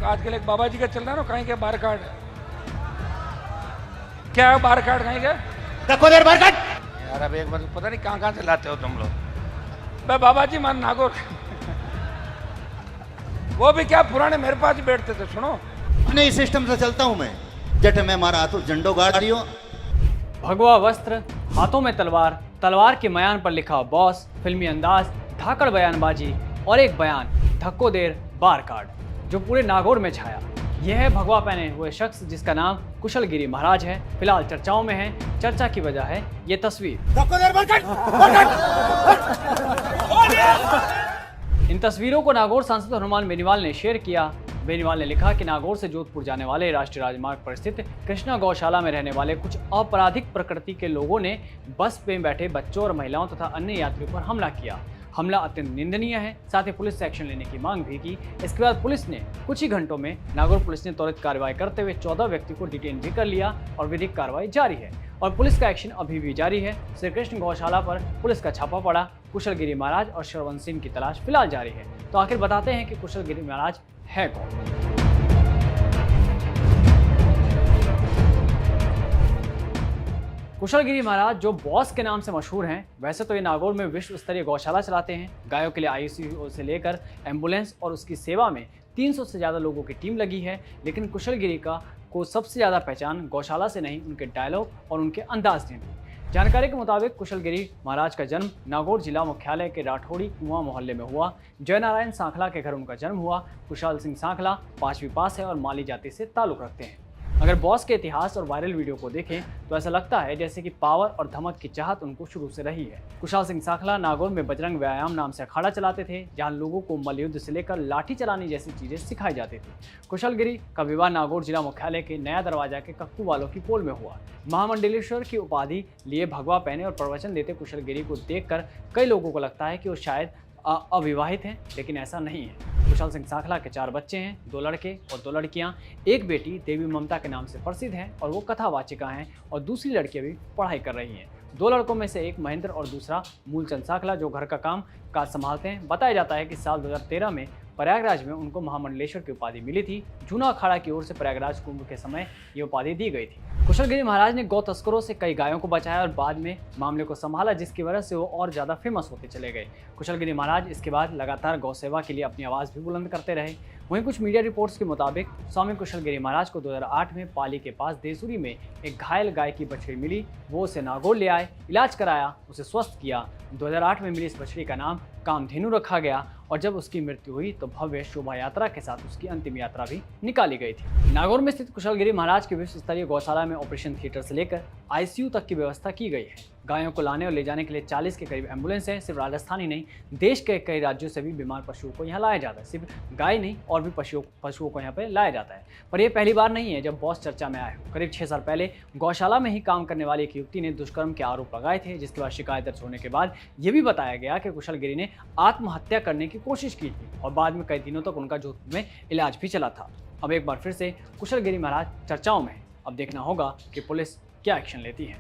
आजकल एक बाबा जी का चल रहा है ना, कहीं के बार कार्ड क्या है, बार कार्ड कहीं के रखो देर बार कट। यार अब एक बार पता नहीं कहाँ से लाते हो तुम लोग। मैं बाबा जी मान नागौर वो भी क्या पुराने मेरे पास ही बैठते थे। सुनो, नई सिस्टम से चलता हूं मैं। जट में मारा हाथों झंडो गाड़ दियो। भगवा वस्त्र, हाथों में तलवार, तलवार के मयान पर लिखा बॉस, फिल्मी अंदाज, धाकड़ बयानबाजी और एक बयान धक्को देर बार कार्ड जो पूरे नागौर में छाया। यह है भगवा पहने हुए शख्स जिसका नाम कुशल गिरी महाराज है। फिलहाल चर्चाओं में है। चर्चा की वजह है ये तस्वीर। इन तस्वीरों को नागौर सांसद हनुमान बेनीवाल ने शेयर किया। बेनीवाल ने लिखा कि नागौर से जोधपुर जाने वाले राष्ट्रीय राजमार्ग पर स्थित कृष्णा गौशाला में रहने वाले कुछ आपराधिक प्रकृति के लोगों ने बस में बैठे बच्चों और महिलाओं तथा अन्य यात्रियों पर हमला किया। हमला अत्यंत निंदनीय है। साथ ही पुलिस से एक्शन लेने की मांग भी की। इसके बाद पुलिस ने कुछ ही घंटों में नागौर पुलिस ने त्वरित कार्रवाई करते हुए 14 व्यक्ति को डिटेन भी कर लिया और विधिक कार्रवाई जारी है और पुलिस का एक्शन अभी भी जारी है। श्री कृष्ण गौशाला पर पुलिस का छापा पड़ा। कुशल गिरी महाराज और श्रवण सिंह की तलाश फिलहाल जारी है। तो आखिर बताते हैं कि कुशल गिरी महाराज है कौन। कुशल गिरी महाराज जो बॉस के नाम से मशहूर हैं, वैसे तो ये नागौर में विश्व स्तरीय गौशाला चलाते हैं। गायों के लिए आईसीयू से लेकर एम्बुलेंस और उसकी सेवा में 300 से ज़्यादा लोगों की टीम लगी है। लेकिन कुशल गिरी को सबसे ज़्यादा पहचान गौशाला से नहीं, उनके डायलॉग और उनके अंदाज ने दी। जानकारी के मुताबिक कुशल गिरी महाराज का जन्म नागौर जिला मुख्यालय के राठौड़ी कुआं मोहल्ले में हुआ। जयनारायण सांखला के घर उनका जन्म हुआ। कुशाल सिंह सांखला 5वीं पास है और माली जाति से ताल्लुक़ रखते हैं। अगर बॉस के इतिहास और वायरल वीडियो को देखें तो ऐसा लगता है जैसे कि पावर और धमक की चाहत उनको शुरू से रही है। कुशाल सिंह सांखला नागौर में बजरंग व्यायाम नाम से अखाड़ा चलाते थे, जहां लोगों को मल्लयुद्ध से लेकर लाठी चलाने जैसी चीजें सिखाई जाती थी। कुशल गिरी का विवाह नागौर जिला मुख्यालय के नया दरवाजा के कक्कू वालों की पोल में हुआ। महामंडलेश्वर की उपाधि लिए भगवा पहने और प्रवचन देते कुशल गिरी को देखकर कई लोगों को लगता है कि वो शायद अविवाहित हैं, लेकिन ऐसा नहीं है। कुशल सिंह सांखला के 4 बच्चे हैं, 2 लड़के और 2 लड़कियां। एक बेटी देवी ममता के नाम से प्रसिद्ध है और वो कथावाचिका हैं और दूसरी लड़की अभी पढ़ाई कर रही हैं। 2 लड़कों में से एक महेंद्र और दूसरा मूलचंद सांखला जो घर का काम काज संभालते हैं। बताया जाता है कि साल 2013 में प्रयागराज में उनको महामंडलेश्वर की उपाधि मिली थी। जूना अखाड़ा की ओर से प्रयागराज कुंभ के समय ये उपाधि दी गई थी। कुशल गिरी महाराज ने गौ तस्करों से कई गायों को बचाया और बाद में मामले को संभाला, जिसकी वजह से वो और ज़्यादा फेमस होते चले गए। कुशल गिरी महाराज इसके बाद लगातार गौ सेवा के लिए अपनी आवाज़ भी बुलंद करते रहे। वहीं कुछ मीडिया रिपोर्ट्स के मुताबिक स्वामी कुशल गिरी महाराज को 2008 में पाली के पास देसूरी में एक घायल गाय की बछड़ी मिली। वो उसे नागौर ले आए, इलाज कराया, उसे स्वस्थ किया। 2008 में मिली इस बछड़ी का नाम कामधेनु रखा गया और जब उसकी मृत्यु हुई तो भव्य शोभा यात्रा के साथ उसकी अंतिम यात्रा भी निकाली गई थी। नागौर में स्थित कुशल गिरी महाराज के विश्व स्तरीय गौशाला में ऑपरेशन थिएटर से लेकर आईसीयू तक की व्यवस्था की गई है। गायों को लाने और ले जाने के लिए 40 के करीब एम्बुलेंस है। सिर्फ राजस्थान ही नहीं, देश के कई राज्यों से भी बीमार पशुओं को यहाँ लाया जाता है। सिर्फ गाय नहीं और भी पशुओं को यहाँ पे लाया जाता है। पर यह पहली बार नहीं है जब बॉस चर्चा में आए हो। करीब 6 साल पहले गौशाला में ही काम करने वाली एक युवती ने दुष्कर्म के आरोप लगाए थे, जिसके बाद शिकायत दर्ज होने के बाद ये भी बताया गया कि कुशल गिरी ने आत्महत्या करने की कोशिश की थी और बाद में कई दिनों तक उनका जोधपुर में इलाज भी चला था। अब एक बार फिर से कुशल गिरी महाराज चर्चाओं में है। अब देखना होगा कि पुलिस क्या एक्शन लेती है।